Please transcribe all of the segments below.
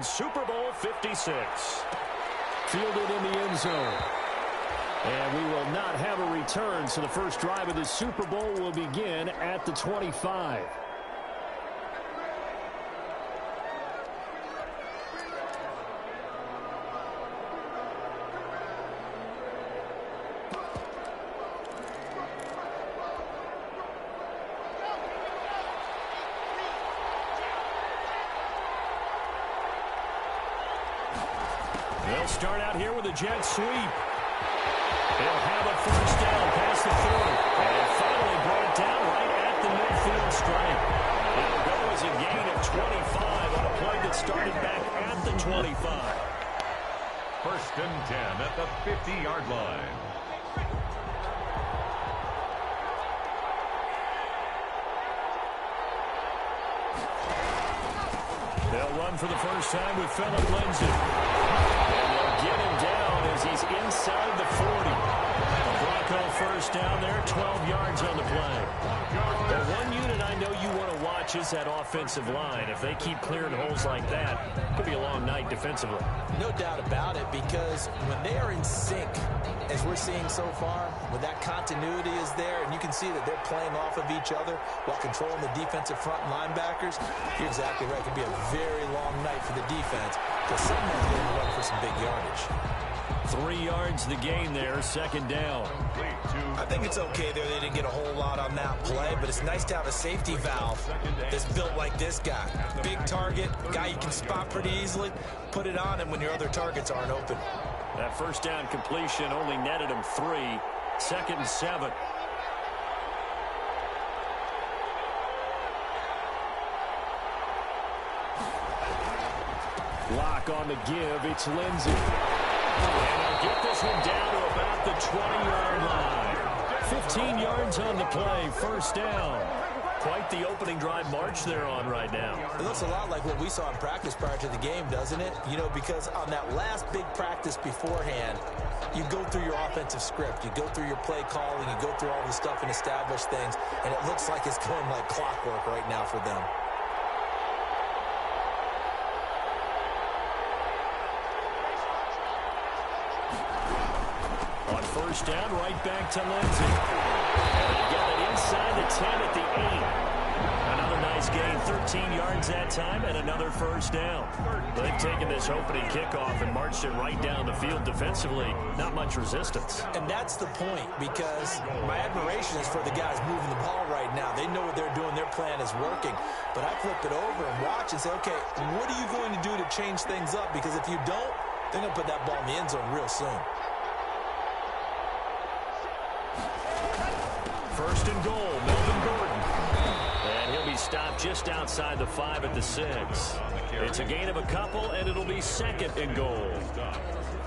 Super Bowl 56. Fielded in the end zone. And we will not have a return, so the first drive of the Super Bowl will begin at the 25. They'll start out here with a jet sweep. They'll have a first down past the 40. And finally brought down right at the midfield stripe. It'll go as a gain of 25 on a play that started back at the 25. First and 10 at the 50-yard line. They'll run for the first time with Phillip Lindsay. And they'll get him down as he's inside the 40. A Bronco first down there, 12 yards on the play. The one unit I know you want to watch is that offensive line. If they keep clearing holes like that, it could be a long night defensively. No doubt about it, because when they are in sync, as we're seeing so far, when that continuity is there, and you can see that they're playing off of each other while controlling the defensive front linebackers, you're exactly right. It could be a very long night for the defense, because someone's going to run for some big yardage. 3 yards the gain there, second down. I think it's okay there. They didn't get a whole lot on that play, but it's nice to have a safety valve that's built like this guy. Big target, guy you can spot pretty easily. Put it on him when your other targets aren't open. That first down completion only netted him 3. Second and 7. Lock on the give. It's Lindsay. And they'll get this one down to about the 20-yard line. 15 yards on the play. First down. Quite the opening drive march they're on right now. It looks a lot like what we saw in practice prior to the game, doesn't it? You know, because on that last big practice beforehand, you go through your offensive script. You go through your play calling. You go through all the stuff and establish things. And it looks like it's going like clockwork right now for them. On first down, right back to Lindsay. And they get it inside the 10 at the 8. Another nice gain, 13 yards that time, and another first down. They've taken this opening kickoff and marched it right down the field defensively. Not much resistance. And that's the point, because my admiration is for the guys moving the ball right now. They know what they're doing. Their plan is working. But I flip it over and watch and say, okay, what are you going to do to change things up? Because if you don't, they're going to put that ball in the end zone real soon. First and goal, Melvin Gordon. And he'll be stopped just outside the 5 at the 6. It's a gain of a couple, and it'll be second and goal.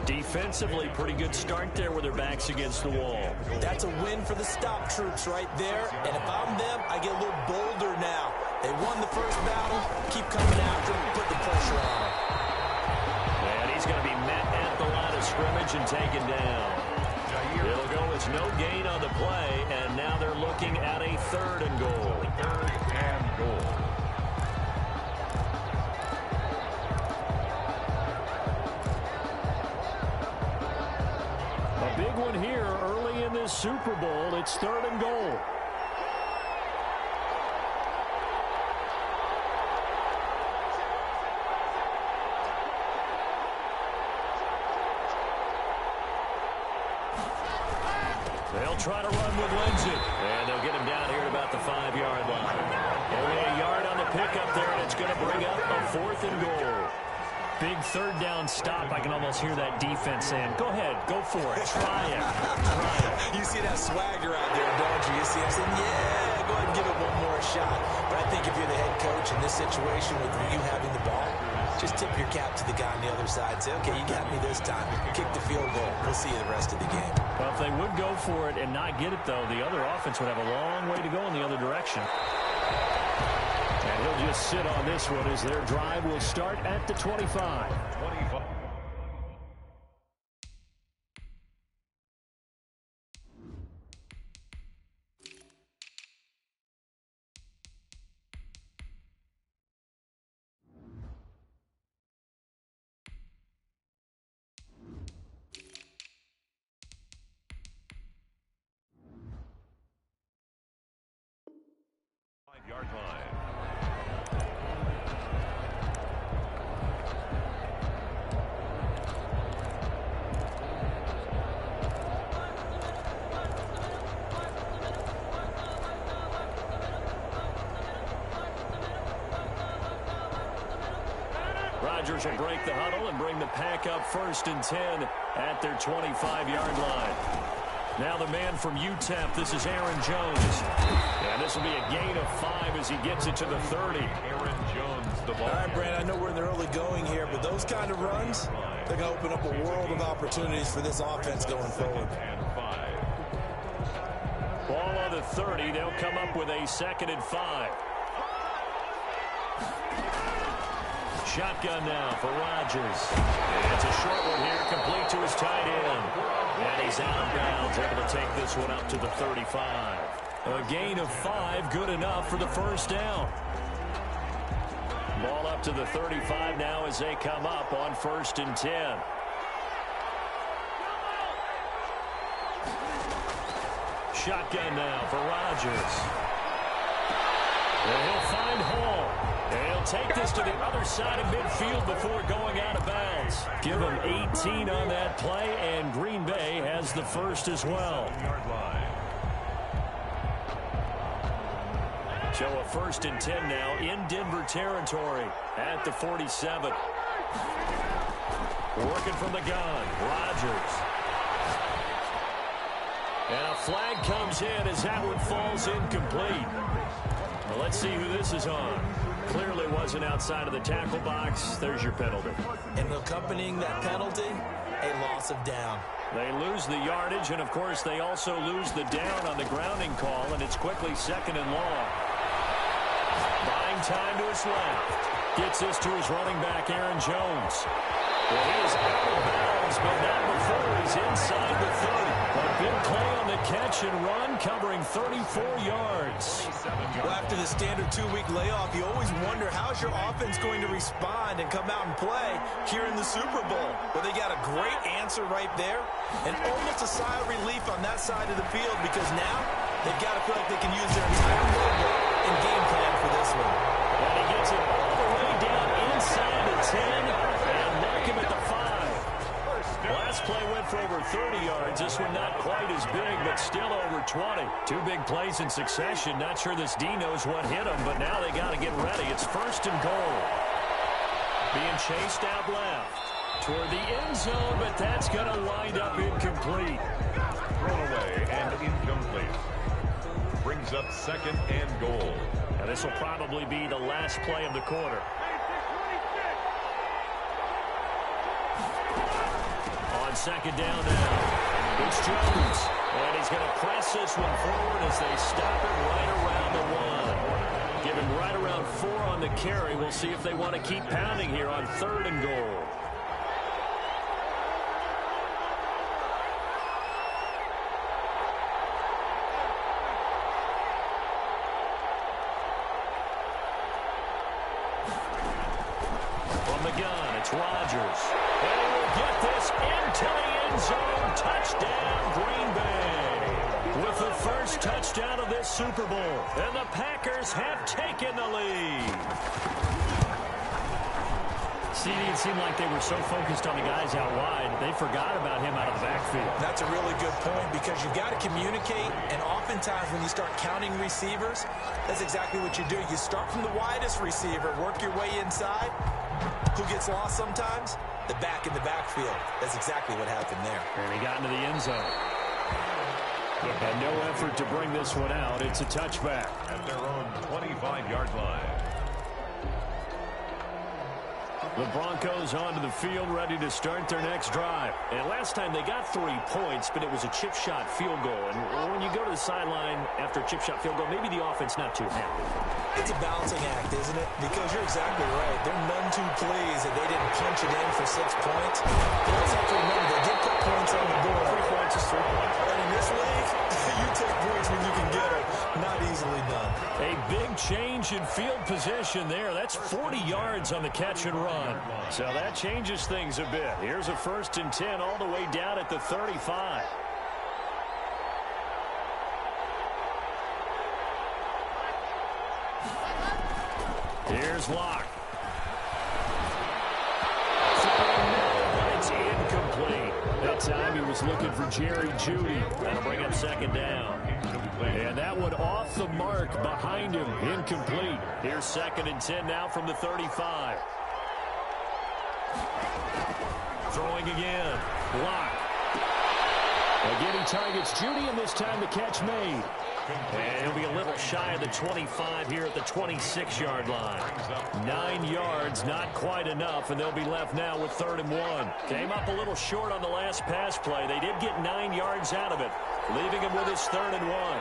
Defensively, pretty good start there with their backs against the wall. That's a win for the stop troops right there. And if I'm them, I get a little bolder now. They won the first battle. Keep coming after them. Put the pressure on them. And he's going to be met at the line of scrimmage and taken down. It'll go as no gain on the play, and now they're looking at a third and goal. Third and goal. A big one here early in this Super Bowl. It's third and goal. They'll try to run with Lindsay. And they'll get him down here at about the 5-yard line. Only a yard on the pickup there, and it's going to bring up a fourth and goal. Big third down stop. I can almost hear that defense saying, go ahead, go for it. Try it. Try it. You see that swagger out there, don't you? You see him saying, yeah, go ahead and give it one more shot. But I think if you're the head coach in this situation with you having the ball, just tip your cap to the guy on the other side and say, okay, you got me this time. Kick the field goal. We'll see you the rest of the game. Well, if they would go for it and not get it, though, the other offense would have a long way to go in the other direction. And he'll just sit on this one as their drive will start at the 25. Rodgers will break the huddle and bring the pack up 1st and 10 at their 25-yard line. Now the man from UTEP, this is Aaron Jones. And this will be a gain of 5 as he gets it to the 30. Aaron Jones, the ball. All right, Brandon, I know we're in the early going here, but those kind of runs, they're going to open up a world of opportunities for this offense going forward. And 5. Ball on the 30. They'll come up with a 2nd and 5. Shotgun now for Rodgers. And it's a short one here, complete to his tight end. And he's out of bounds, able to take this one up to the 35. A gain of 5, good enough for the 1st down. Ball up to the 35 now as they come up on 1st and 10. Shotgun now for Rodgers. And he'll find Hall. And he'll take this to the other side of midfield before going out of bounds. Give him 18 on that play, and Green Bay has the 1st as well. So a 1st and 10 now in Denver territory at the 47. Working from the gun, Rodgers. And a flag comes in as that one falls incomplete. Well, let's see who this is on. Clearly wasn't outside of the tackle box. There's your penalty. And accompanying that penalty, a loss of down. They lose the yardage, and, of course, they also lose the down on the grounding call, and it's quickly 2nd and long. Buying time to his left. Gets this to his running back, Aaron Jones. Well, he is out of bounds, but not before he's inside the 30. A big play on the catch and run, covering 34 yards. Well, after the standard 2-week layoff, you always wonder how's your offense going to respond and come out and play here in the Super Bowl. Well, they got a great answer right there, and almost a sigh of relief on that side of the field because now they've got to feel like they can use their entire playbook and game plan for this one. And he gets it all the way down inside the 10 and knock him at the 5. Last play went for over 30 yards. This one not quite as big, but still over 20. 2 big plays in succession. Not sure this D knows what hit him, but now they got to get ready. It's 1st and goal. Being chased out left toward the end zone, but that's going to wind up incomplete. Thrown away and incomplete. Brings up 2nd and goal. Now this will probably be the last play of the quarter. On 2nd down now, it's Jones. And he's going to press this one forward as they stop it right around the 1. Give him right around 4 on the carry. We'll see if they want to keep pounding here on 3rd and goal. From the gun, it's Rodgers. And he will get this into the end zone. Touchdown, Green Bay. With the first touchdown of this Super Bowl. And the Packers have taken the lead. See, it seemed like they were so focused on the guys out wide, they forgot about him out of the backfield. That's a really good point because you've got to communicate, and oftentimes when you start counting receivers, that's exactly what you do. You start from the widest receiver, work your way inside. Who gets lost sometimes? The back in the backfield. That's exactly what happened there. And he got into the end zone. And no effort to bring this one out. It's a touchback. At their own 25-yard line. The Broncos onto the field, ready to start their next drive. And last time they got 3 points, but it was a chip shot field goal. And when you go to the sideline after a chip shot field goal, maybe the offense not too happy. It's a balancing act, isn't it? Because you're exactly right. They're none too pleased that they didn't punch it in for 6 points. You also have to remember, they did put points on the board. 3 points is 3 points. And in this league, you take points when you can get them. Not easily done. A big change in field position there. That's 40 yards on the catch and run. So that changes things a bit. Here's a 1st and 10 all the way down at the 35. Here's Locke. But it's incomplete. That time he was looking for Jerry Jeudy. That'll bring up 2nd down. And that one off the mark behind him. Incomplete. Here's 2nd and 10 now from the 35. Throwing again. Block. Again, he targets Judy, and this time the catch made. And he'll be a little shy of the 25 here at the 26-yard line. 9 yards, not quite enough, and they'll be left now with 3rd and 1. Came up a little short on the last pass play. They did get 9 yards out of it, leaving him with his 3rd and 1.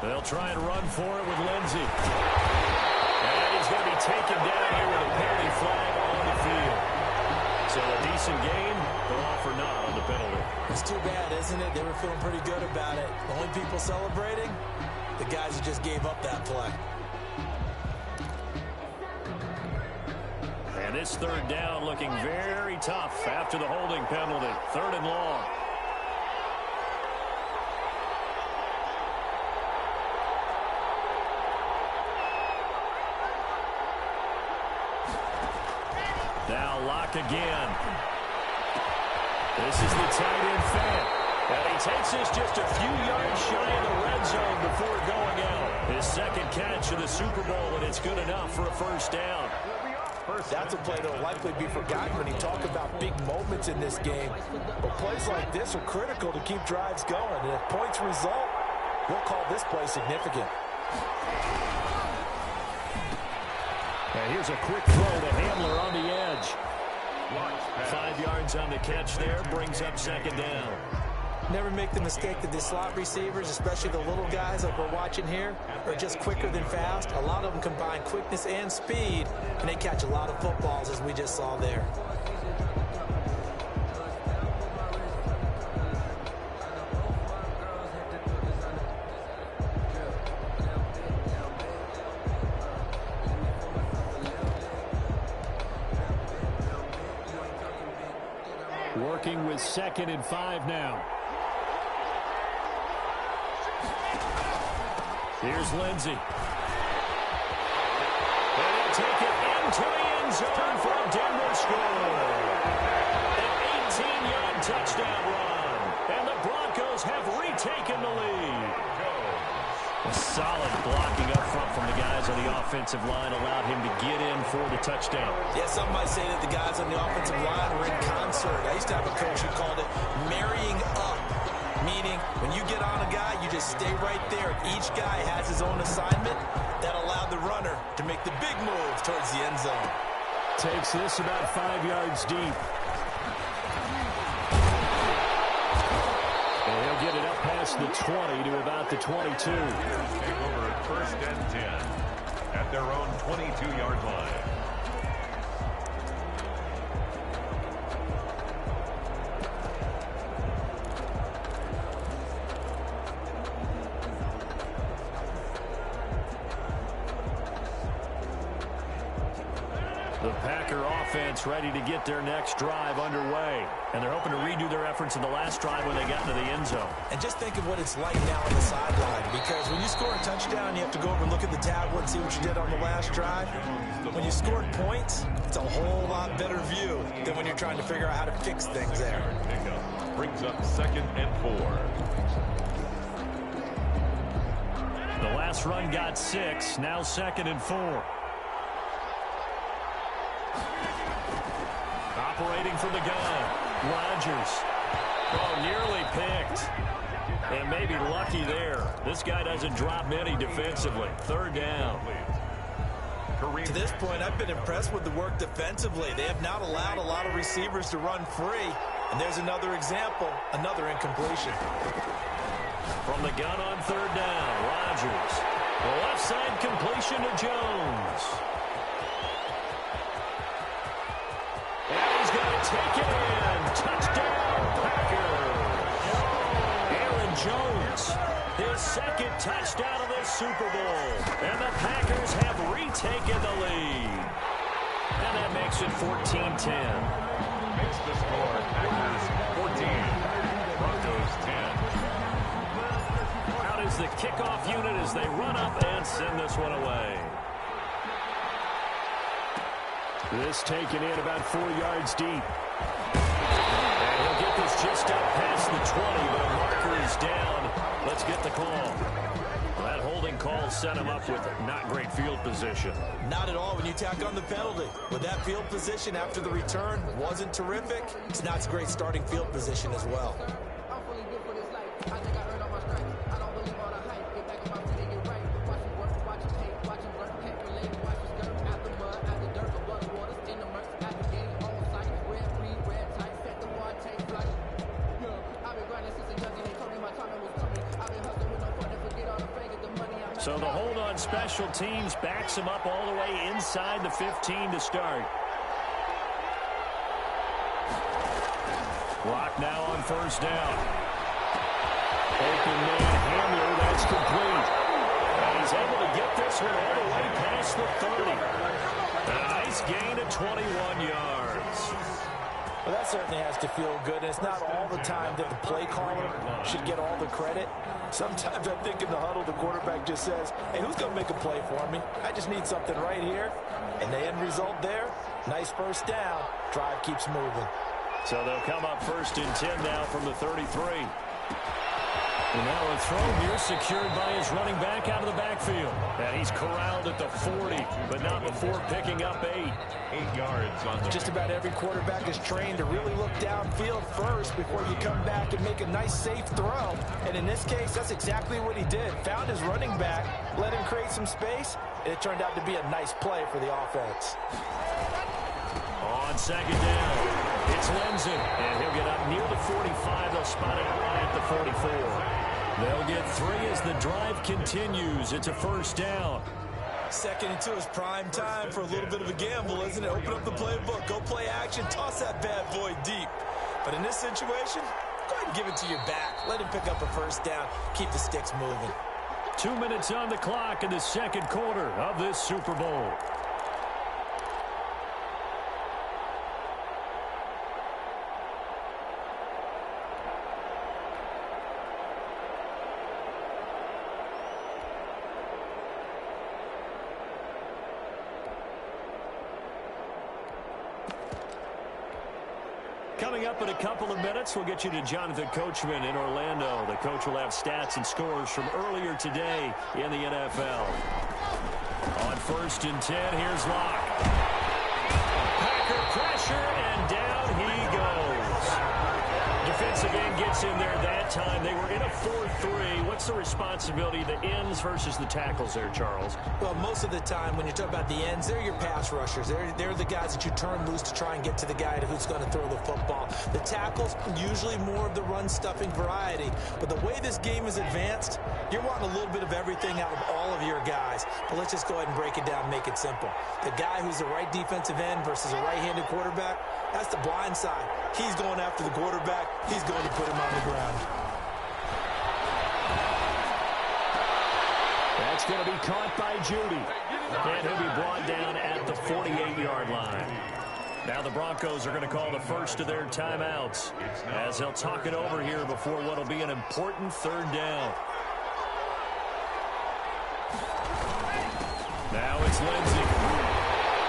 They'll try and run for it with Lindsey. And he's going to be taken down here with a penalty flag on the field. So a decent gain, but all for naught on the penalty. It's too bad, isn't it? They were feeling pretty good about it. The only people celebrating, the guys who just gave up that play. And this 3rd down looking very tough after the holding penalty. 3rd and long. Now Locke again. This is the tight end fan. And he takes this just a few yards shy of the red zone before going out. His 2nd catch of the Super Bowl, and it's good enough for a 1st down. That's a play that will likely be forgotten when you talk about big moments in this game. But plays like this are critical to keep drives going. And if points result, we'll call this play significant. And here's a quick throw to Hamler on the edge. 5 yards on the catch there, brings up 2nd down. Never make the mistake that the slot receivers, especially the little guys like we're watching here, are just quicker than fast. A lot of them combine quickness and speed, and they catch a lot of footballs, as we just saw there. Working with 2nd and 5 now. Here's Lindsey. And he'll take it into the end zone for a Denver score. An 18-yard touchdown run. And the Broncos have retaken the lead. A solid blocking up front from the guys on the offensive line allowed him to get in for the touchdown. Yeah, some might say that the guys on the offensive line were in concert. I used to have a coach who called it marrying up, meaning when you get on a guy, you just stay right there. Each guy has his own assignment that allowed the runner to make the big moves towards the end zone. Takes this about 5 yards deep. And he'll get it up past the 20 to about the 22. Take over at 1st and 10 at their own 22-yard line. The Packer offense ready to get their next drive underway. And they're hoping to redo their efforts in the last drive when they got into the end zone. And just think of what it's like now on the sideline. Because when you score a touchdown, you have to go over and look at the tablet and see what you did on the last drive. When you scored points, it's a whole lot better view than when you're trying to figure out how to fix things there. Pickup brings up 2nd and 4. The last run got 6. Now 2nd and 4. Operating from the gun, Rodgers. Oh, nearly picked. And maybe lucky there. This guy doesn't drop many defensively. 3rd down. To this point, I've been impressed with the work defensively. They have not allowed a lot of receivers to run free. And there's another example, another incompletion. From the gun on 3rd down, Rodgers. The left side completion to Jones. And he's going to take it in. Touchdown, Packers. Aaron Jones, his 2nd touchdown of this Super Bowl. And the Packers have retaken the lead. And that makes it 14-10. Makes the score Packers 14, Broncos 10. Out is the kickoff unit as they run up and send this one away. This taken in about 4 yards deep. And he'll get clock is just up past the 20, but a marker is down. Let's get the call. That holding call set him up with not great field position. Not at all when you tack on the penalty. With that field position after the return wasn't terrific, it's not great starting field position as well. So the hold on special teams backs him up all the way inside the 15 to start. Clock now on first down. Open man Hamler, that's complete. And he's able to get this one all the way past the 30. A nice gain of 21 yards. Well, that certainly has to feel good, and it's not all the time that the play caller should get all the credit. Sometimes I think in the huddle, the quarterback just says, hey, who's going to make a play for me? I just need something right here. And the end result there, nice first down. Drive keeps moving. So they'll come up first and 10 now from the 33. And now a throw here secured by his running back out of the backfield. And he's corralled at the 40, but not before picking up 8. 8 yards on the... Just about every quarterback is trained to really look downfield first before you come back and make a nice, safe throw. And in this case, that's exactly what he did. Found his running back, let him create some space, and it turned out to be a nice play for the offense. On second down, it's Lindsay, and he'll get up near the 45. They'll spot it right at the 44. They'll get 3 as the drive continues. It's a first down. 2nd and 2 is prime time for a little bit of a gamble, isn't it? Open up the playbook, go play action, toss that bad boy deep. But in this situation, go ahead and give it to your back. Let him pick up a first down, keep the sticks moving. 2 minutes on the clock in the second quarter of this Super Bowl. Coming up in a couple of minutes, we'll get you to Jonathan Coachman in Orlando. The coach will have stats and scores from earlier today in the NFL. On first and 10, here's Locke. Packer pressure, and down he goes. Defensive end gets in there that time. They were in a 4-3. What's the responsibility of the ends versus the tackles there, Charles? Well, most of the time when you talk about the ends, they're your pass rushers. They're the guys that you turn loose to try and get to the guy who's going to throw the football. The tackles, usually more of the run-stuffing variety. But the way this game is advanced, you're wanting a little bit of everything out of all of your guys. But let's just go ahead and break it down and make it simple. The guy who's the right defensive end versus a right-handed quarterback, that's the blind side. He's going after the quarterback. He's going to put him on the ground. That's going to be caught by Judy. And he'll be brought down at the 48-yard line. Now the Broncos are going to call the first of their timeouts as they'll talk it over here before what will be an important third down. Now it's Lindsay.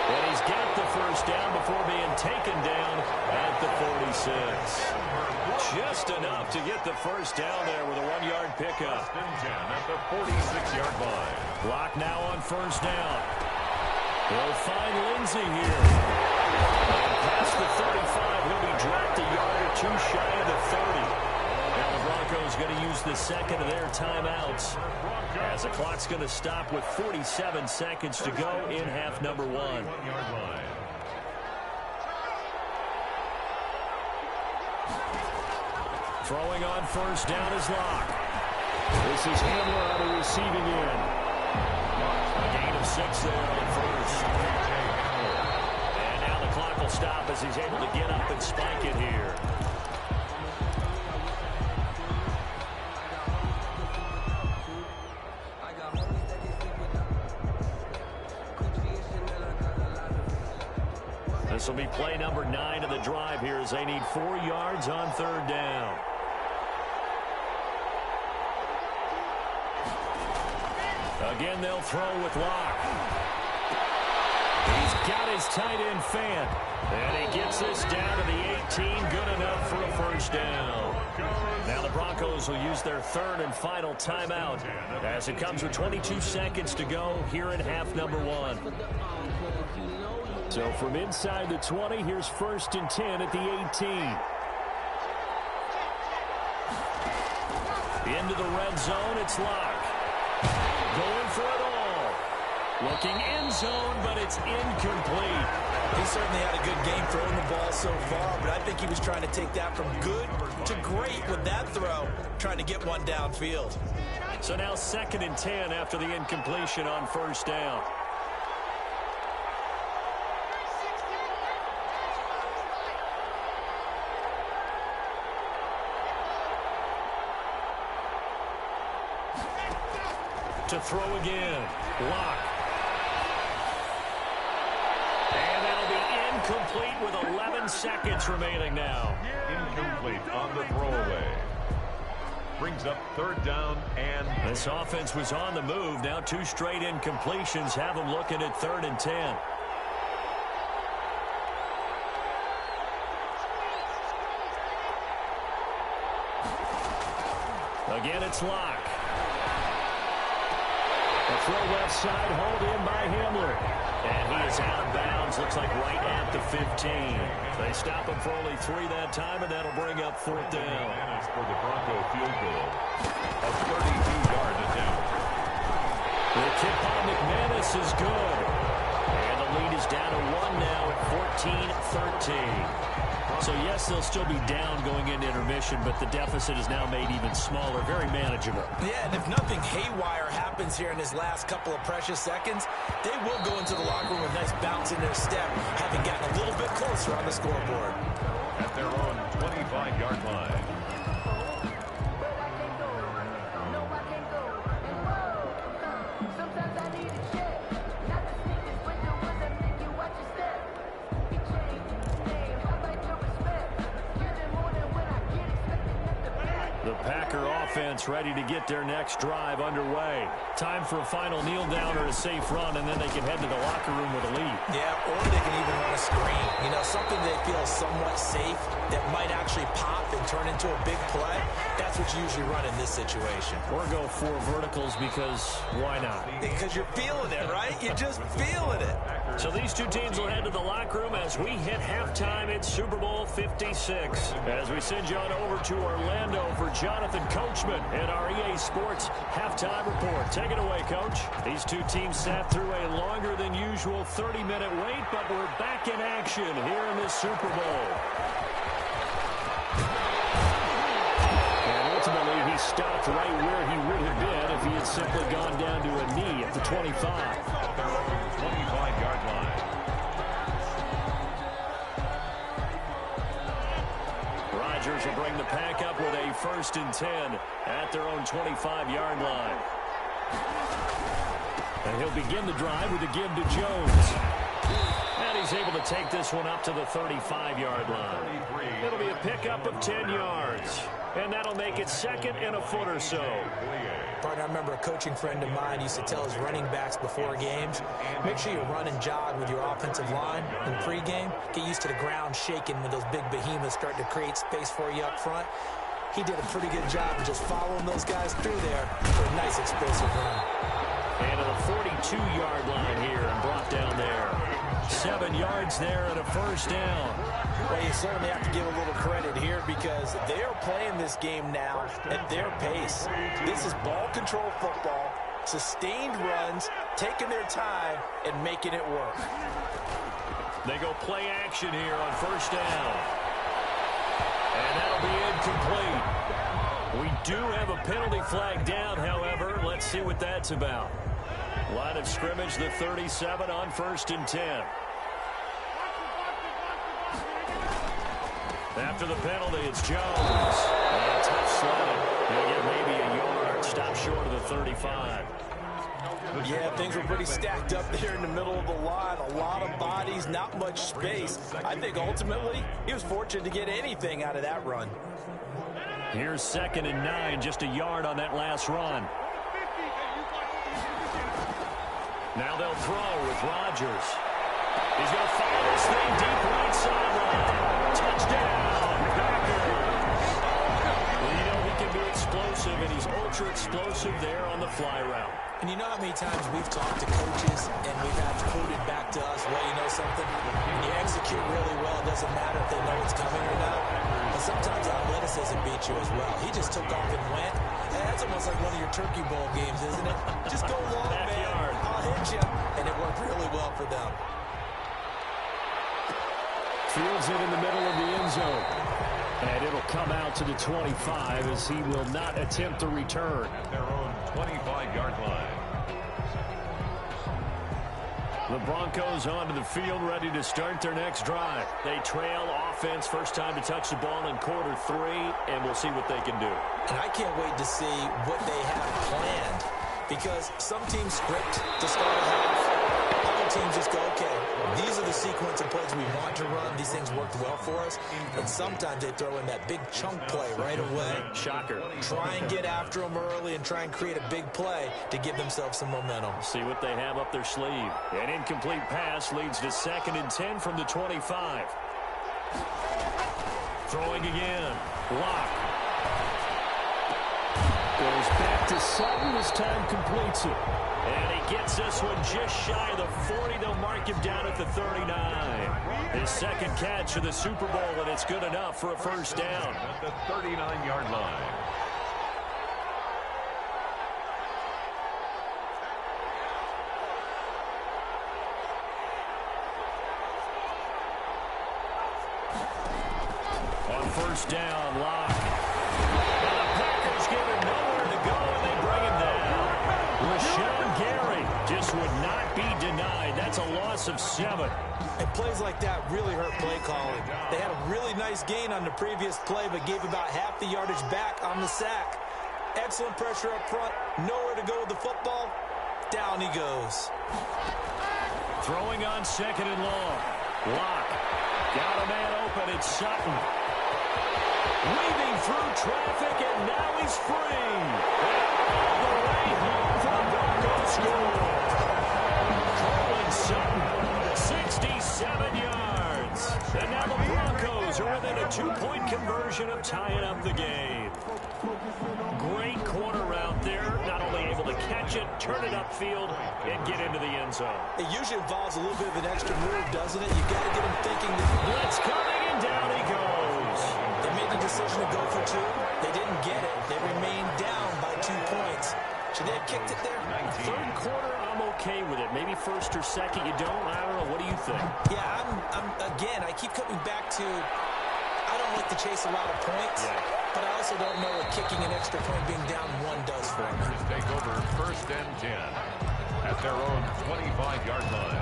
And he's got the first down before being taken down at the 46. Just enough to get the first down there with a 1-yard pickup. At the 46-yard line. Clock now on first down. They'll find Lindsay here. And past the 35, he'll be dropped a yard or 2 shy of the 30. Now the Broncos going to use the second of their timeouts as the clock's going to stop with 47 seconds to go in half number 1. 1-yard line. Throwing on first down is Locke. This is Hamler on the receiving end. A gain of 6 there on first. And now the clock will stop as he's able to get up and spike it here. This will be play number 9 of the drive here as they need 4 yards on third down. Again, they'll throw with Locke. He's got his tight end fan. And he gets this down to the 18. Good enough for a first down. Now the Broncos will use their third and final timeout as it comes with 22 seconds to go here in half number 1. So from inside the 20, here's 1st and 10 at the 18. Into the red zone, it's Locke. Going for it all. Looking end zone, but it's incomplete. He certainly had a good game throwing the ball so far, but I think he was trying to take that from good to great with that throw, trying to get one downfield. So now 2nd and 10 after the incompletion on 1st down. To throw again. Locke. And that'll be incomplete with 11 seconds remaining now. Incomplete on the throwaway. Brings up 3rd down and... This offense was on the move. Now 2 straight incompletions have them looking at 3rd and 10. Again, it's Locke. The throw left side, hauled in by Hamler. And he is out of bounds, looks like right at the 15. They stop him for only 3 that time, and that'll bring up 4th down. For the Bronco field goal, a 32-yard attempt. The kick by McManus is good. And the lead is down to 1 now at 14-13. So, yes, they'll still be down going into intermission, but the deficit is now made even smaller, very manageable. Yeah, and if nothing haywire happens here in his last couple of precious seconds, they will go into the locker room with a nice bounce in their step, having gotten a little bit closer on the scoreboard. At their own 25-yard line. Packer offense ready to get their next drive underway. Time for a final kneel down or a safe run, and then they can head to the locker room with a lead. Yeah, or they can even run a screen. You know, something they feel somewhat safe that might actually pop and turn into a big play. That's what you usually run in this situation. Or go 4 verticals because why not? Because you're feeling it, right? You're just feeling it. So these 2 teams will head to the locker room as we hit halftime at Super Bowl 56. As we send you on over to Orlando for Jonathan Coachman at our EA Sports Halftime Report. Take it away, Coach. These 2 teams sat through a longer than usual 30-minute wait, but we're back in action here in the Super Bowl. And ultimately, he stopped right where he would have been if he had simply gone down to a knee at the 25. 25-yard line. Rodgers will bring the pack up with a 1st and 10 at their own 25-yard line. And he'll begin the drive with a give to Jones. And he's able to take this one up to the 35-yard line. It'll be a pickup of 10 yards. And that'll make it 2nd and a foot or so. Partner, I remember a coaching friend of mine used to tell his running backs before games, make sure you run and jog with your offensive line in pregame. Get used to the ground shaking when those big behemoths start to create space for you up front. He did a pretty good job of just following those guys through there for a nice explosive run. And to the 42-yard line here and brought down there. 7 yards there and a 1st down. Well, you certainly have to give a little credit here because they are playing this game now at their pace. This is ball control football, sustained runs, taking their time, and making it work. They go play action here on 1st down. And that'll be incomplete. We do have a penalty flag down, however. Let's see what that's about. Line of scrimmage, the 37 on 1st and 10. After the penalty, it's Jones. And a tough slide. He'll get maybe a yard. Stop short of the 35. Yeah, things were pretty stacked up there in the middle of the line. A lot of bodies, not much space. I think ultimately he was fortunate to get anything out of that run. Here's 2nd and 9, just a yard on that last run. Now they'll throw with Rodgers. He's going to fire this thing deep right sideline. Touchdown, Packers. Well, you know he can be explosive, and he's ultra-explosive there on the fly route. And you know how many times we've talked to coaches and we've had quoted back to us, well, you know something? When you execute really well, it doesn't matter if they know it's coming or not. But sometimes athleticism beats you as well. He just took off and went. And that's almost like one of your Turkey Bowl games, isn't it? Just go long, man. I'll hit you. And it worked really well for them. Fields it in the middle of the end zone. And it'll come out to the 25 as he will not attempt to return. At their own 25-yard line. The Broncos onto the field, ready to start their next drive. They trail offense, first time to touch the ball in quarter 3, and we'll see what they can do. And I can't wait to see what they have planned, because some teams script to start a half. Other teams just go, okay, these are the sequence of plays we want to run. These things worked well for us. And sometimes they throw in that big chunk play right away. Shocker. Try and get after them early and try and create a big play to give themselves some momentum. See what they have up their sleeve. An incomplete pass leads to 2nd and 10 from the 25. Throwing again. Lock. Goes back to Sutton. This time completes it. And he gets this one just shy of the 40. They'll mark him down at the 39. His second catch of the Super Bowl, and it's good enough for a first down. At the 39-yard line. On first down, Lock. And the Packers give him nowhere to go, and they bring him down. Rashawn Gary just would not be denied. That's a loss of 7. And plays like that really hurt play calling. They had a really nice gain on the previous play, but gave about half the yardage back on the sack. Excellent pressure up front. Nowhere to go with the football. Down he goes. Throwing on 2nd and long. Lock. Got a man open. It's Sutton. Weaving through traffic, and now he's free. And all the way home for the Broncos score. Cortland Sutton, 67 yards. And now the Broncos are within a 2-point conversion of tying up the game. Great corner route there. Not only able to catch it, turn it upfield, and get into the end zone. It usually involves a little bit of an extra move, doesn't it? You've got to get him thinking. Blitz coming, and down he goes. They made the decision to go for 2. They didn't get it. They remained down by 2 points. Should they have kicked it there? Third quarter, I'm okay with it. Maybe first or second, you don't. I don't know. What do you think? Yeah, again, I keep coming back to, I don't like to chase a lot of points, but I also don't know what kicking an extra point being down 1 does for them. Just take over 1st and 10 at their own 25-yard line.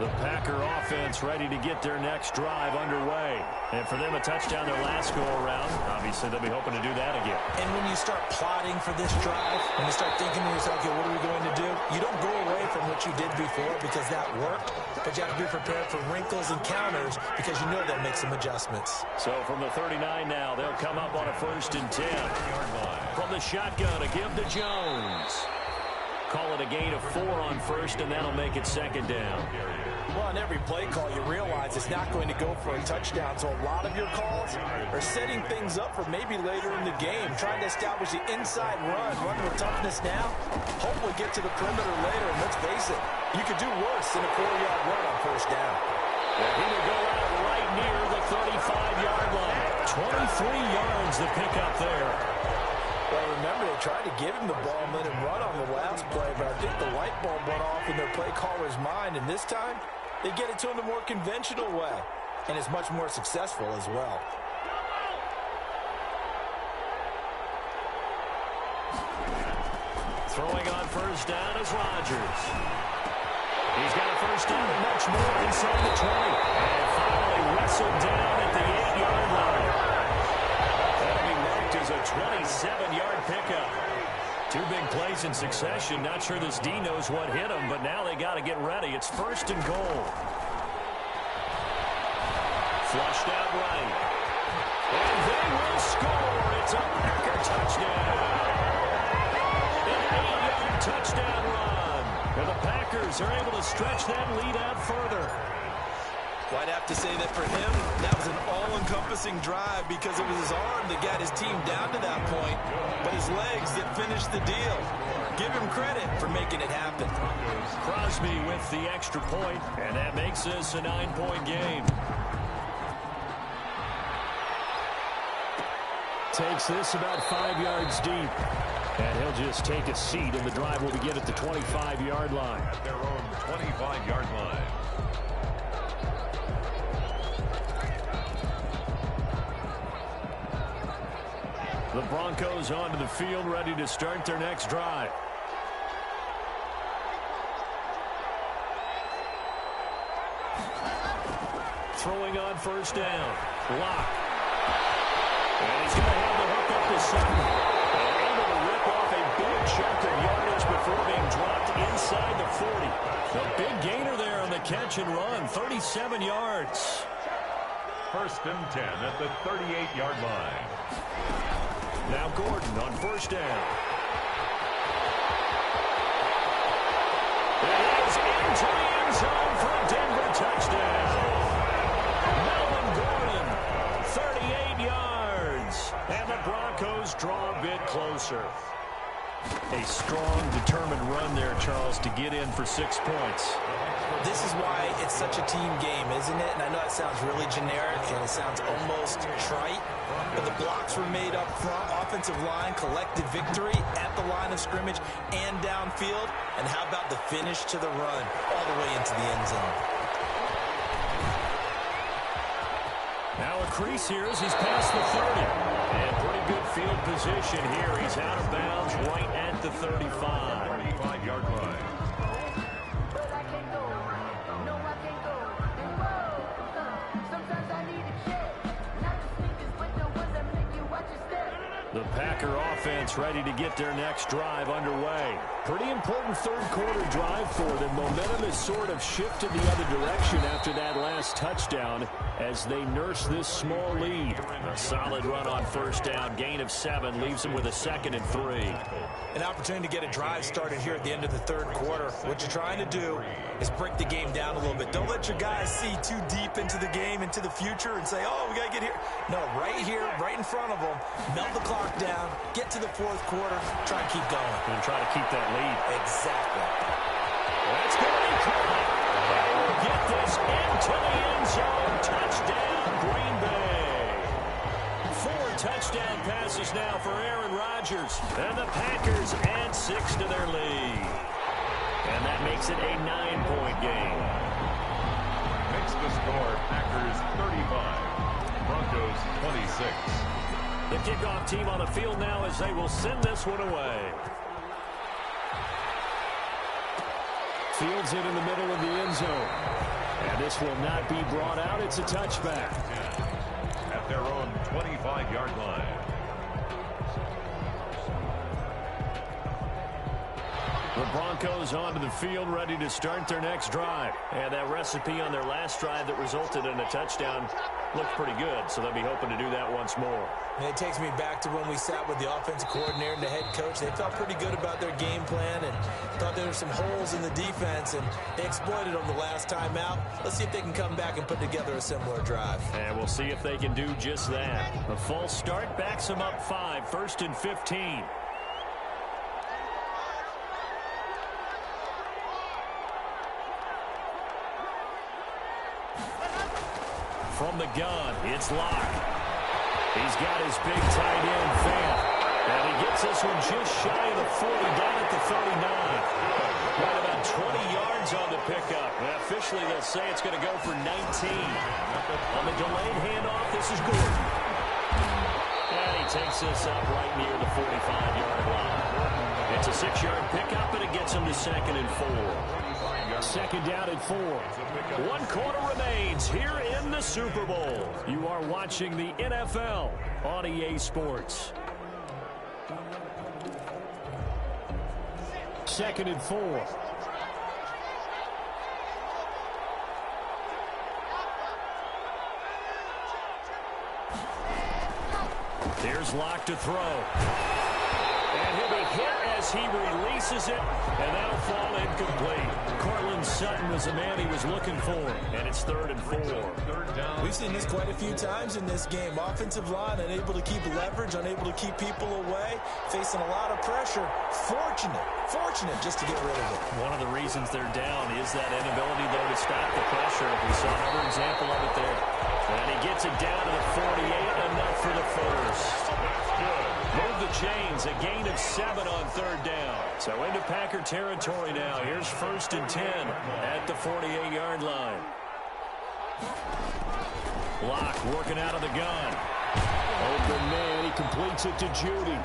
The Packer offense ready to get their next drive underway. And for them, a touchdown their last go-around. Obviously, they'll be hoping to do that again. And when you start plotting for this drive, when you start thinking to yourself, okay, what are we going to do? You don't go away from what you did before because that worked, but you have to be prepared for wrinkles and counters because you know they'll make some adjustments. So from the 39 now, they'll come up on a 1st and 10. From the shotgun, a give to Jones. Call it a gain of 4 on 1st, and that'll make it 2nd down. Well, on every play call, you realize it's not going to go for a touchdown. So a lot of your calls are setting things up for maybe later in the game, trying to establish the inside run with toughness now, hopefully get to the perimeter later. And let's face it, you could do worse than a 4-yard run on 1st down. And he will go out right near the 35-yard line. 23 yards the pickup there. Well, remember, they tried to give him the ball and let him run on the last play, but I think the light bulb went off in their play caller's mind, and this time, they get it to him the more conventional way, and it's much more successful as well. Throwing on 1st down is Rodgers. He's got a 1st down and much more inside the 20. And finally wrestled down at the 8-yard line. That'll be marked as a 27-yard pickup. 2 big plays in succession. Not sure this D knows what hit him, but now they got to get ready. It's 1st and goal. Flushed out right. And they will score. It's a Packer touchdown. An 8-yard touchdown run. And the Packers are able to stretch that lead out further. Well, I'd have to say that for him, that was an all-encompassing drive because it was his arm that got his team down to that point, but his legs that finished the deal. Give him credit for making it happen. Crosby with the extra point, and that makes this a 9-point game. Takes this about 5 yards deep. And he'll just take a seat, and the drive will begin at the 25-yard line. At their own 25-yard line. The Broncos onto the field, ready to start their next drive. Throwing on first down. Lock. And he's going to have the hook up to Sutton. And able to rip off a big chunk of yardage before being dropped inside the 40. The big gainer there on the catch and run, 37 yards. First and 10 at the 38-yard line. Now Gordon on first down. It is into the end zone for a Denver touchdown. Melvin Gordon, 38 yards. And the Broncos draw a bit closer. A strong, determined run there, Charles, to get in for 6 points. This is why it's such a team game, isn't it? And I know it sounds really generic and it sounds almost trite, but the blocks were made up front. Offensive line collected victory at the line of scrimmage and downfield. And how about the finish to the run all the way into the end zone? Now a crease here as he's past the 30. And pretty good field position here. He's out of bounds right at the 35. 35-yard line. The Packer offense ready to get their next drive underway. Pretty important third quarter drive for them. Momentum has sort of shifted the other direction after that last touchdown as they nurse this small lead. A solid run on first down. Gain of 7 leaves them with a 2nd and 3. An opportunity to get a drive started here at the end of the third quarter. What you're trying to do is break the game down a little bit. Don't let your guys see too deep into the game, into the future, and say, oh, we got to get here. No, right here, right in front of them, melt the clock down, get to the fourth quarter, try and keep going. And try to keep that lead. Exactly. That's going to be caught. They will get this into the end zone. Touchdown, Green Bay. 4 touchdown passes now for Aaron Rodgers. And the Packers add 6 to their lead. And that makes it a 9-point game. Makes the score Packers 35, Broncos 26. The kickoff team on the field now as they will send this one away. Fields it in the middle of the end zone. And this will not be brought out. It's a touchback. At their own 25-yard line. The Broncos onto the field ready to start their next drive. And that recipe on their last drive that resulted in a touchdown looked pretty good, so they'll be hoping to do that once more. And it takes me back to when we sat with the offensive coordinator and the head coach. They felt pretty good about their game plan and thought there were some holes in the defense, and they exploited them the last time out. Let's see if they can come back and put together a similar drive. And we'll see if they can do just that. A false start backs them up 5, 1st and 15. From the gun, it's Locke. He's got his big tight end, Fant. And he gets this one just shy of the 40, down at the 39. Right about 20 yards on the pickup. And officially, they'll say it's going to go for 19. On the delayed handoff, this is Gordon. And he takes this up right near the 45-yard line. It's a 6-yard pickup, and it gets him to 2nd and 4. 2nd down and 4. 1 quarter remains here in the Super Bowl. You are watching the NFL on EA Sports. 2nd and 4. Here's Locke to throw. And he'll be hit as he releases it, and that'll fall incomplete. Courtland Sutton was the man he was looking for, and it's 3rd and 4. We've seen this quite a few times in this game. Offensive line unable to keep leverage, unable to keep people away, facing a lot of pressure. Fortunate just to get rid of it. One of the reasons they're down is that inability, though, to stop the pressure. We saw another example of it there. And he gets it down to the 48, enough for the first. Move the chains, a gain of 7 on 3rd down. So into Packer territory now. Here's 1st and 10 at the 48-yard line. Locke working out of the gun. Open man, he completes it to Judy.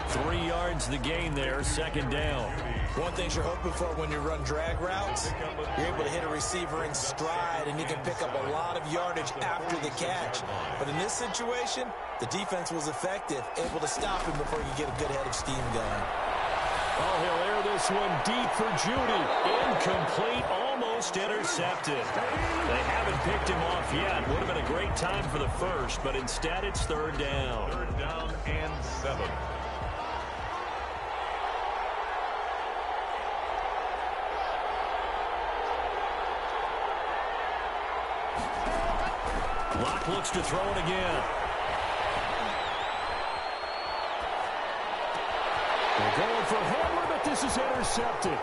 3 yards the gain there, 2nd down. One thing you're hoping for when you run drag routes, you're able to hit a receiver in stride, and you can pick up a lot of yardage after the catch. But in this situation, the defense was effective, able to stop him before you get a good head of steam going. Oh, he'll air this one deep for Judy. Incomplete, almost intercepted. They haven't picked him off yet. Would have been a great time for the first, but instead it's 3rd down. 3rd down and 7. Locke looks to throw it again. They're going for Hamler, but this is intercepted.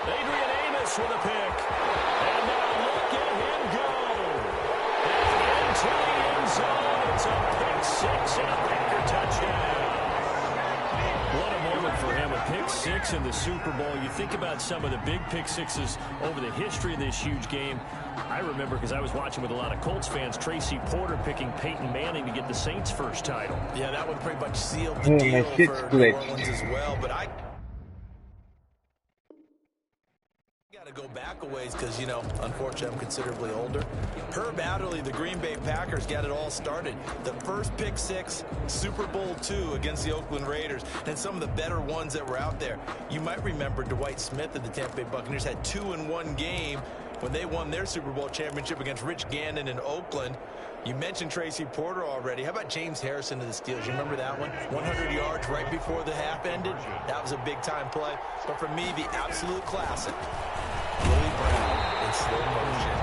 Adrian Amos with a pick. And now look at him go. Into the end zone. It's a pick 6 and a Packer touchdown. What a moment for him. A pick 6 in the Super Bowl. You think about some of the big pick 6s over the history of this huge game. I remember, because I was watching with a lot of Colts fans, Tracy Porter picking Peyton Manning to get the Saints' first title. Yeah, that one pretty much sealed the deal for New Orleans as well. But I got to go back a ways because, you know, unfortunately I'm considerably older. Herb Adderley, the Green Bay Packers, got it all started. The first pick 6, Super Bowl II against the Oakland Raiders, and some of the better ones that were out there. You might remember Dwight Smith of the Tampa Bay Buccaneers had 2 in 1 game when they won their Super Bowl championship against Rich Gannon in Oakland. You mentioned Tracy Porter already. How about James Harrison of the Steelers? You remember that one? 100 yards right before the half ended. That was a big-time play. But for me, the absolute classic, Willie Brown in slow motion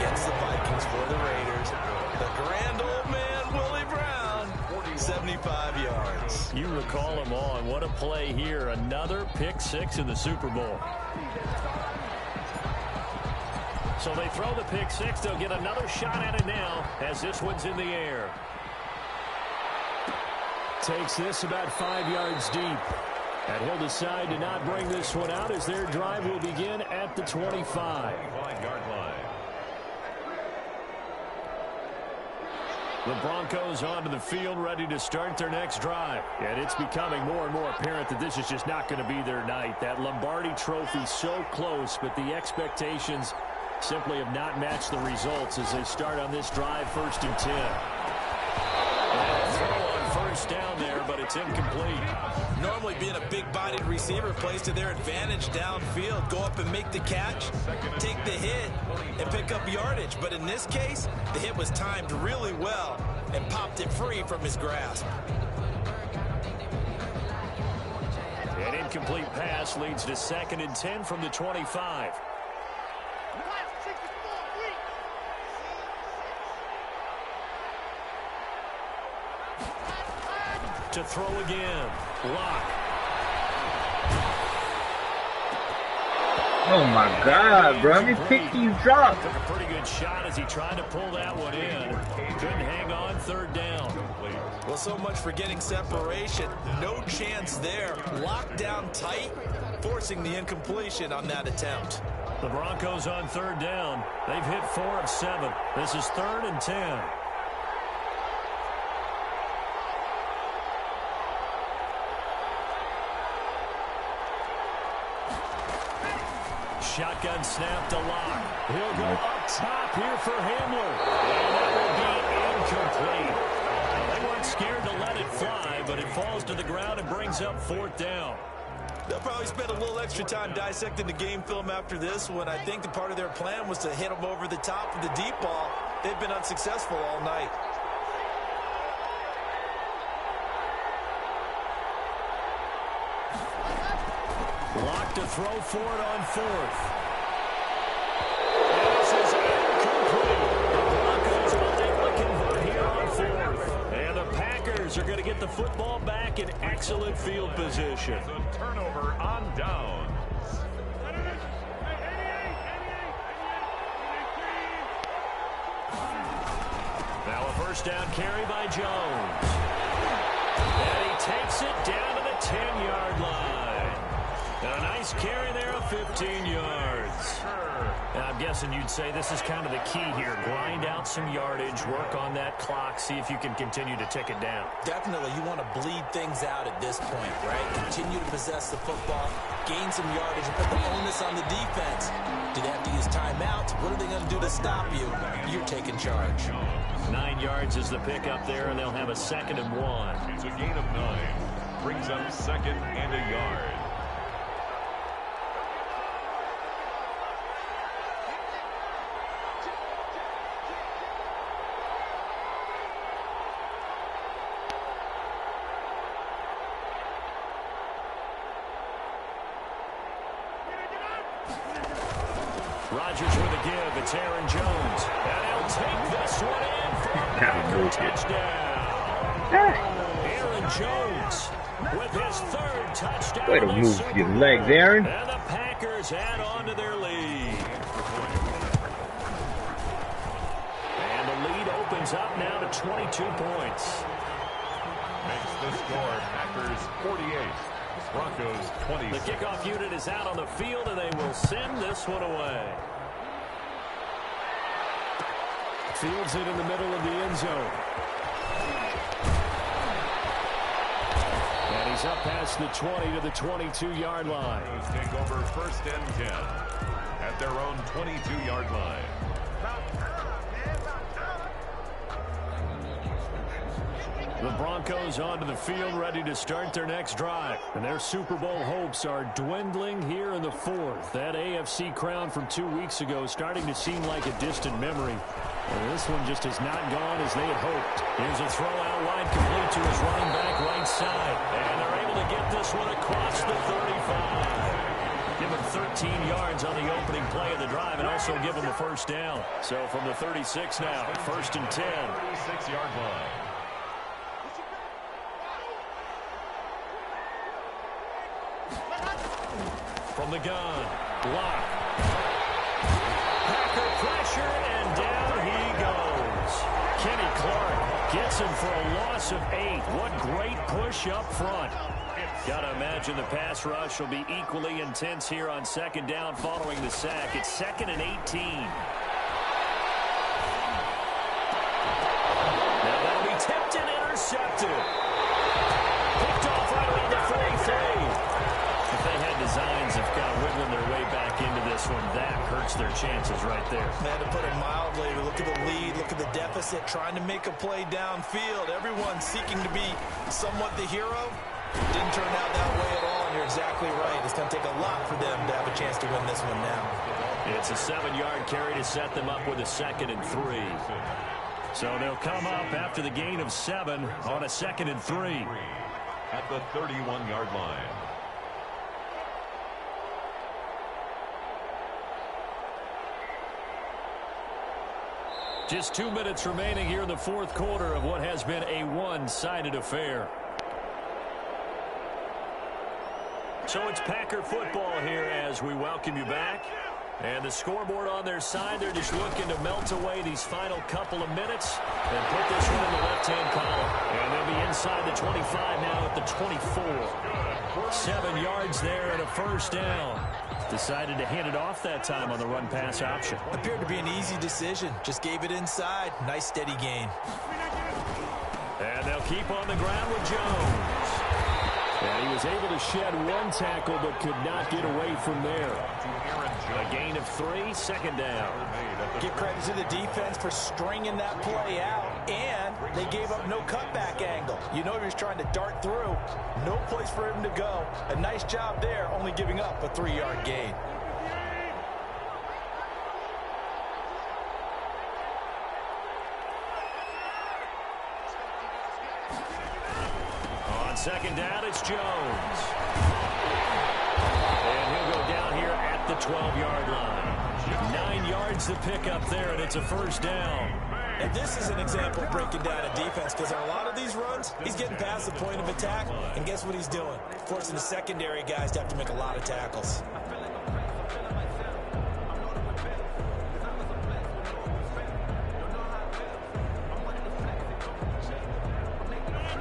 against the Vikings for the Raiders. The grand old man, Willie Brown, 75 yards. You recall him on. What a play here. Another pick 6 in the Super Bowl. So they throw the pick 6. They'll get another shot at it now as this one's in the air. Takes this about 5 yards deep. And he'll decide to not bring this one out as their drive will begin at the 25. 25-yard line. The Broncos onto the field ready to start their next drive. And it's becoming more and more apparent that this is just not going to be their night. That Lombardi trophy so close, but the expectations simply have not matched the results as they start on this drive, 1st and 10. And throw on 1st down there, but it's incomplete. Normally being a big-bodied receiver plays to their advantage downfield. Go up and make the catch, take the hit, and pick up yardage. But in this case, the hit was timed really well and popped it free from his grasp. An incomplete pass leads to 2nd and 10 from the 25. To throw again. Locke. Oh my God, bro. How many picks do you drop? Took a pretty good shot as he tried to pull that one in. Couldn't hang on, 3rd down. Well, so much for getting separation. No chance there. Locked down tight, forcing the incompletion on that attempt. The Broncos on 3rd down. They've hit 4 of 7. This is 3rd and 10. Shotgun snap to Locke. He'll go up top here for Hamler. And that will be incomplete. They weren't scared to let it fly, but it falls to the ground and brings up 4th down. They'll probably spend a little extra time dissecting the game film after this one. I think the part of their plan was to hit them over the top with the deep ball. They've been unsuccessful all night. Blocked to throw for it on fourth. And this is incomplete. The Broncos unable to convert here on fourth. And the Packers are going to get the football back in excellent field position. It's a turnover on down. Now a first down carry by Jones. And he takes it down to the 10-yard line. And a nice carry there of 15 yards. And I'm guessing you'd say this is kind of the key here. Grind out some yardage, work on that clock, see if you can continue to tick it down. Definitely, you want to bleed things out at this point, right? Continue to possess the football, gain some yardage, and put the onus on the defense. Do they have to use timeouts? What are they going to do to stop you? You're taking charge. 9 yards is the pickup there, and they'll have a 2nd and 1. It's a gain of 9. Brings up 2nd and a yard. Rodgers with a give. It's Aaron Jones. And he'll take this one in for a Packer touchdown. Aaron Jones with his 3rd touchdown. Way to move your legs, Aaron. And the Packers add on to their lead. And the lead opens up now to 22 points. Makes the score Packers 48. Broncos 20. The kickoff unit is out on the field, and they will send this one away. Fields it in the middle of the end zone. And he's up past the 20 to the 22-yard line. Broncos take over 1st and 10 at their own 22-yard line. The Broncos onto the field, ready to start their next drive. And their Super Bowl hopes are dwindling here in the 4th. That AFC crown from 2 weeks ago starting to seem like a distant memory. And this one just has not gone as they had hoped. Here's a throw out wide, complete to his running back right side. And they're able to get this one across the 35. Give him 13 yards on the opening play of the drive and also give him a first down. So from the 36 now, 1st and 10. 36-yard line. From the gun, block. Packer pressure, and down he goes. Kenny Clark gets him for a loss of 8. What great push up front. Got to imagine the pass rush will be equally intense here on 2nd down following the sack. It's 2nd and 18. Now that'll be tipped and intercepted. Picked off right around the 43. If they had designs of kind of wiggling their way back into this one, that hurts their chances right there. Man, to put it mildly, look at the lead, look at the deficit, trying to make a play downfield. Everyone seeking to be somewhat the hero. Didn't turn out that way at all, and you're exactly right. It's going to take a lot for them to have a chance to win this one now. It's a 7-yard carry to set them up with a 2nd and 3. So they'll come up after the gain of 7 on a 2nd and 3. At the 31-yard line. Just 2 minutes remaining here in the 4th quarter of what has been a one-sided affair. So it's Packer football here as we welcome you back. And the scoreboard on their side, they're just looking to melt away these final couple of minutes and put this one in the left-hand column. And they'll be inside the 25 now at the 24. 7 yards there and a first down. Decided to hand it off that time on the run-pass option. Appeared to be an easy decision. Just gave it inside. Nice steady gain. And they'll keep on the ground with Jones. And he was able to shed 1 tackle but could not get away from there. A gain of 3, 2nd down. Give credit to the defense for stringing that play out, and they gave up no cutback angle. You know he was trying to dart through. No place for him to go. A nice job there, only giving up a 3-yard gain. On 2nd down, it's Jones. the 12-yard line. 9 yards to pick up there, and it's a first down. And this is an example of breaking down a defense, because on a lot of these runs, he's getting past the point of attack, and guess what he's doing? Forcing the secondary guys to have to make a lot of tackles.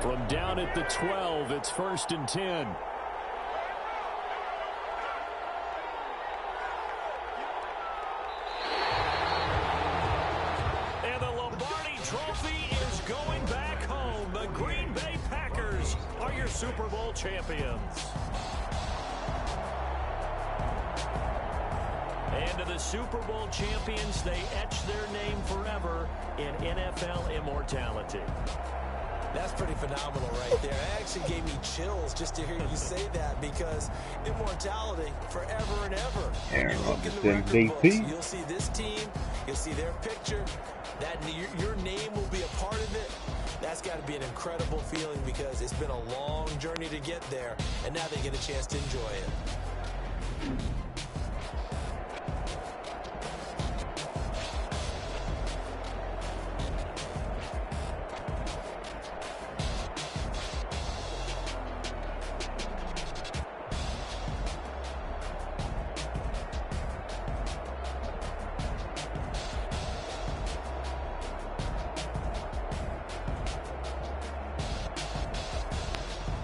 From down at the 12, it's 1st and 10. And the Lombardi Trophy is going back home. The Green Bay Packers are your Super Bowl champions. And to the Super Bowl champions, they etch their name forever in NFL immortality. That's pretty phenomenal right there. It actually gave me chills just to hear you say that, because immortality forever and ever. Aaron Look in the Rodgers, record MVP. books, you'll see this team, you'll see their picture, that your name will be a part of it. That's got to be an incredible feeling, because it's been a long journey to get there, and now they get a chance to enjoy it.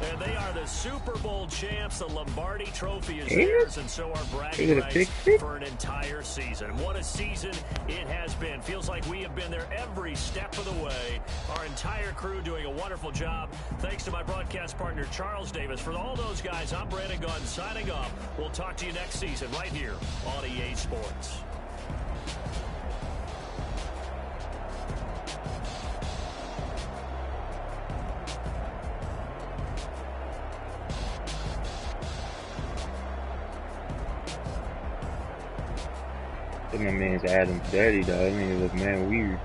And they are the Super Bowl champs. The Lombardi Trophy is theirs, and so are bragging Is it a rights pick? for an entire season. And what a season it has been. Feels like we have been there every step of the way. Our entire crew doing a wonderful job. Thanks to my broadcast partner, Charles Davis. For all those guys, I'm Brandon Gunn signing off. We'll talk to you next season right here on EA Sports. That man's Adam's daddy, dog. That nigga look man weird.